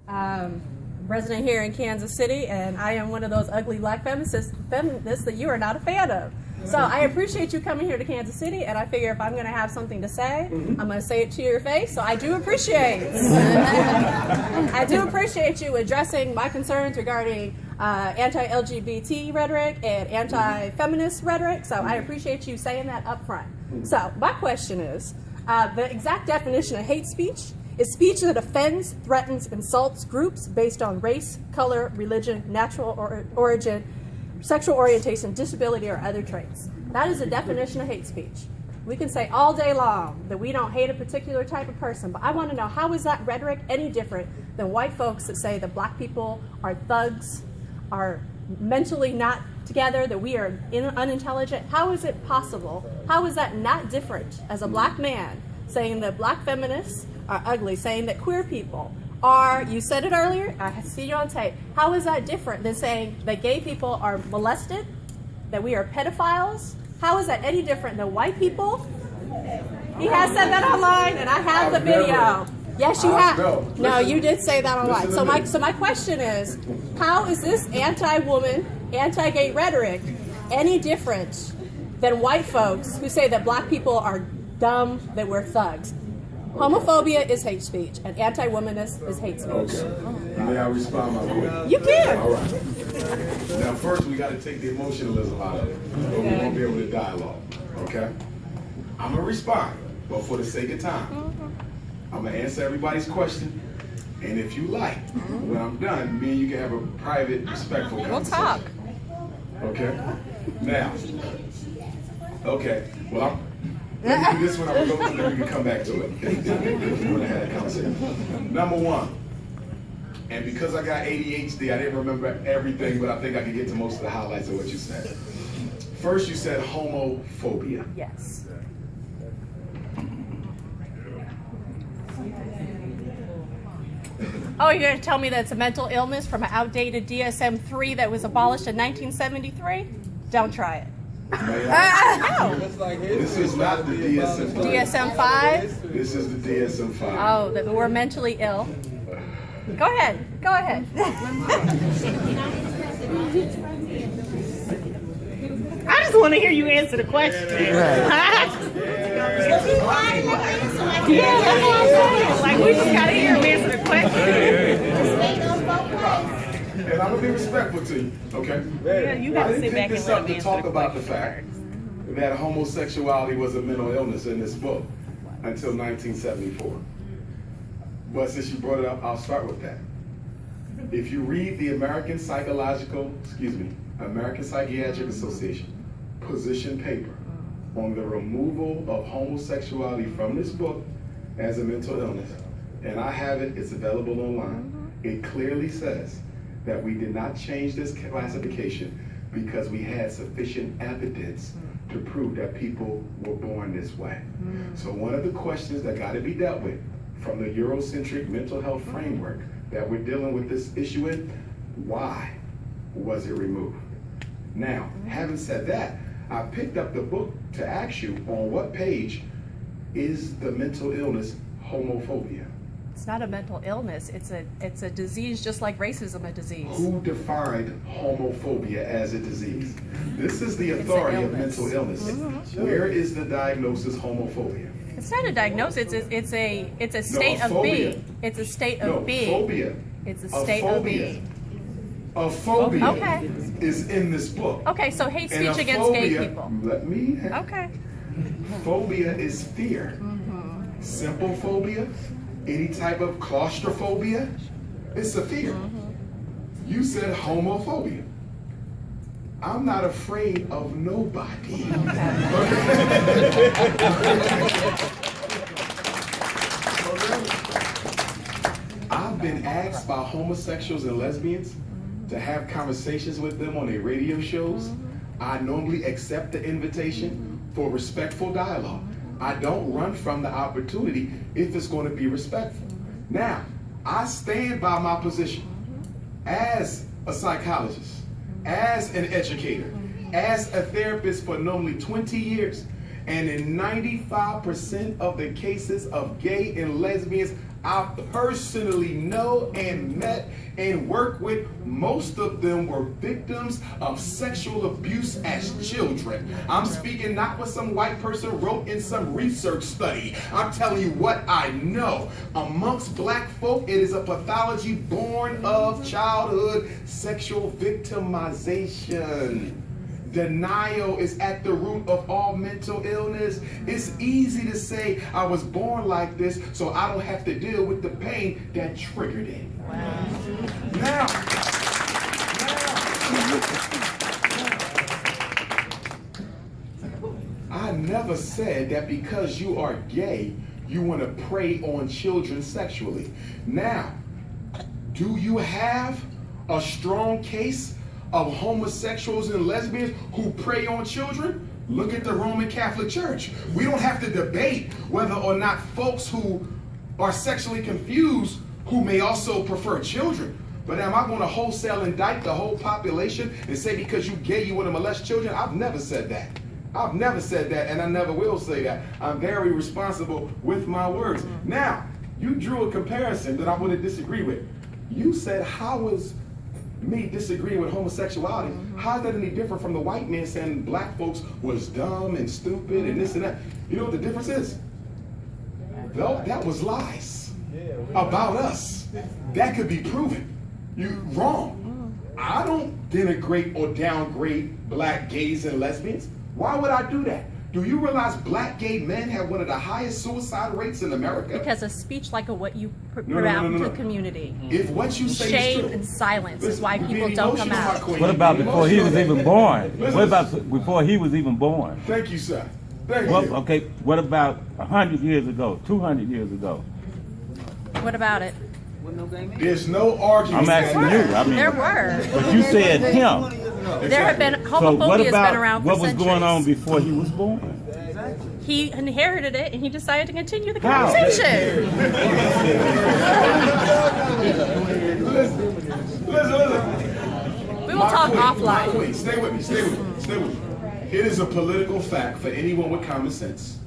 Resident here in Kansas City, and I am one of those ugly black feminists that you are not a fan of. So I appreciate you coming here to Kansas City, and I figure if I'm going to have something to say, I'm going to say it to your face. So I do appreciate you addressing my concerns regarding anti-LGBT rhetoric and anti-feminist rhetoric. So I appreciate you saying that up front. So my question is, the exact definition of hate speech is speech that offends, threatens, insults groups based on race, color, religion, natural origin, sexual orientation, disability, or other traits. That is the definition of hate speech. We can say all day long that we don't hate a particular type of person, but I want to know, how is that rhetoric any different than white folks that say that black people are thugs, are mentally not together, that we are unintelligent? How is it possible? How is that not different as a black man saying that black feminists are ugly, saying that queer people are, you said it earlier, I see you on tape, how is that different than saying that gay people are molested, that we are pedophiles? How is that any different than white people? He has said that online, and I have the video. Yes, you have. No, you did say that online. So my question is, how is this anti-woman, anti-gay rhetoric any different than white folks who say that black people are dumb, that we're thugs? Homophobia is hate speech, and anti-womanness is hate speech. Okay. May I respond my way? You can. All right. Now, first, we got to take the emotionalism out of it, or we won't be able to dialogue. Okay? I'm going to respond, but for the sake of time, I'm going to answer everybody's question. And if you like, when I'm done, me and you can have a private, respectful conversation. We'll talk. Okay? Now, okay, well, let me do this one, I'm going to go through and we can come back to it. If you want to have that conversation. Number one, and because I got ADHD, I didn't remember everything, but I think I can get to most of the highlights of what you said. First, you said homophobia. Yes. Oh, you're going to tell me that it's a mental illness from an outdated DSM-3 that was abolished in 1973? Don't try it. This is not the DSM-5. DSM-5? This is the DSM-5. Oh, that we're mentally ill. Go ahead. Go ahead. I just want to hear you answer the question. Yeah, that's what I'm saying. Like, we just got to hear him answer the question. And I'm going to be respectful to you, okay? Yeah, you got to sit back and let me to talk about the fact that homosexuality was a mental illness in this book until 1974. But since you brought it up, I'll start with that. If you read the American Psychiatric Association position paper on the removal of homosexuality from this book as a mental illness, and I have it, it's available online, it clearly says that we did not change this classification because we had sufficient evidence to prove that people were born this way. So one of the questions that got to be dealt with from the Eurocentric mental health framework that we're dealing with this issue in, why was it removed? Now, having said that, I picked up the book to ask you on what page is the mental illness homophobia. It's not a mental illness. It's a disease, just like racism a disease. Who defined homophobia as a disease? This is the authority of mental illness. Where is the diagnosis homophobia? It's not a diagnosis. It's a state of being. It's a state of being. Phobia. It's a state of being. A phobia is in this book. Okay, so hate speech against gay people. Let me. Okay. Phobia is fear. Simple phobia, any type of claustrophobia, it's a fear. You said homophobia. I'm not afraid of nobody. I've been asked by homosexuals and lesbians to have conversations with them on their radio shows. I normally accept the invitation for respectful dialogue. I don't run from the opportunity if it's going to be respectful. Now, I stand by my position as a psychologist, as an educator, as a therapist for normally 20 years. And in 95% of the cases of gay and lesbians I personally know and met and work with, most of them were victims of sexual abuse as children. I'm speaking not what some white person wrote in some research study. I'm telling you what I know. Amongst black folk, it is a pathology born of childhood sexual victimization. Denial is at the root of all mental illness. It's easy to say I was born like this, so I don't have to deal with the pain that triggered it. Wow. Now, I never said that because you are gay, you want to prey on children sexually. Now, do you have a strong case of homosexuals and lesbians who prey on children? Look at the Roman Catholic Church. We don't have to debate whether or not folks who are sexually confused who may also prefer children. But am I going to wholesale indict the whole population and say because you gay you want to molest children? I've never said that. I've never said that, and I never will say that. I'm very responsible with my words. Now, you drew a comparison that I want to disagree with. You said, how is me disagreeing with homosexuality, how is that any different from the white man saying black folks was dumb and stupid and this and that? You know what the difference is? Though that was lies about us. That could be proven. You're wrong. I don't denigrate or downgrade black gays and lesbians. Why would I do that? Do you realize black gay men have one of the highest suicide rates in America? Because of speech like what you put out to the community. If what you say shame is true, and silence is why people don't come out. What about before he was even born? What about before he was even born? Thank you, sir. Thank you. Okay, what about 100 years ago, 200 years ago? What about it? There's no argument. I'm asking you. I mean, there were. But you said him. There have been, homophobia has been around for what was centuries. going on before he was born? He inherited it and he decided to continue the conversation. Listen. We will talk offline. Stay with me, stay with me, stay with me. It is a political fact for anyone with common sense.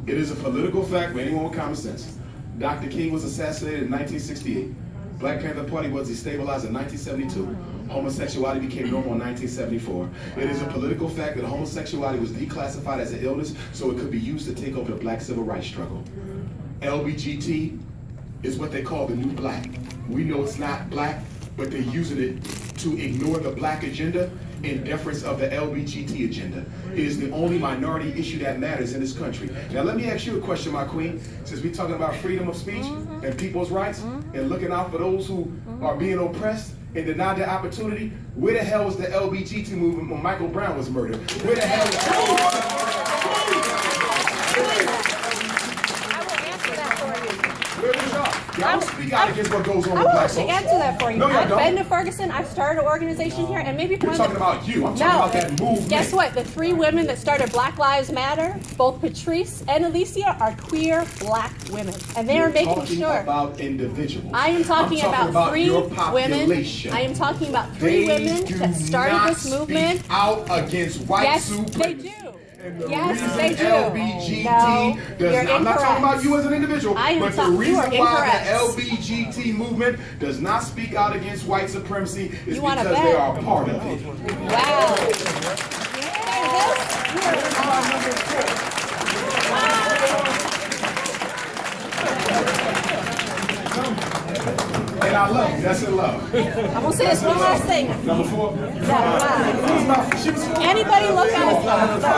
It is a political fact for anyone with common sense. Dr. King was assassinated in 1968. Black Panther Party was destabilized in 1972. Homosexuality became normal in 1974. It is a political fact that homosexuality was declassified as an illness so it could be used to take over the black civil rights struggle. LGBT is what they call the new black. We know it's not black, but they're using it to ignore the black agenda in deference of the LGBT agenda. It is the only minority issue that matters in this country. Now let me ask you a question, my queen. Since we're talking about freedom of speech and people's rights and looking out for those who are being oppressed and denied their opportunity, where the hell was the LGBT movement when Michael Brown was murdered? Where the hell was Y'all speak out against what goes on with black folks. I will answer that for you. No, I've been to Ferguson. I've started an organization here, and maybe You're talking about you. I'm talking about that movement. Guess what? The 3 women that started Black Lives Matter, both Patrisse and Alicia, are queer black women, and they are making sure. About individuals. I am talking about 3 women. I am talking about 3 women that started this movement. Speak out against white supremacy. They do. Yes, they do. LGBT does I'm not talking about you as an individual, but the reason why the LGBT movement does not speak out against white supremacy is because they are a part of it. Wow. And I love you. That's in love. I'm going to say this one last thing. Number 4. Anybody look at